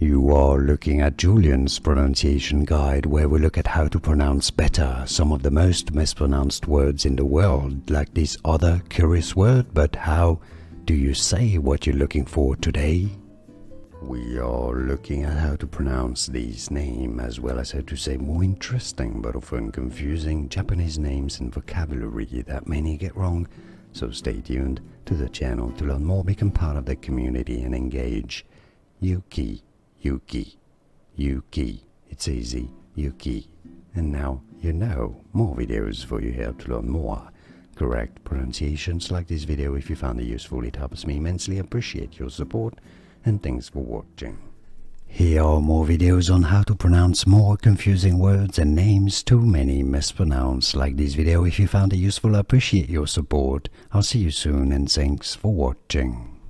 You are looking at Julian's pronunciation guide, where we look at how to pronounce better some of the most mispronounced words in the world, like this other curious word. But how do you say what you're looking for today? We are looking at how to pronounce these names, as well as how to say more interesting but often confusing Japanese names and vocabulary that many get wrong. So stay tuned to the channel to learn more, become part of the community and engage. Yuki, Yuki, Yuki. It's easy, Yuki. And now you know. More videos for you here to learn more correct pronunciations like this video. If you found it useful, it helps me immensely. Appreciate your support, and thanks for watching. Here are more videos on how to pronounce more confusing words and names too many mispronounced. Like this video if you found it useful. I appreciate your support. I'll see you soon, and thanks for watching.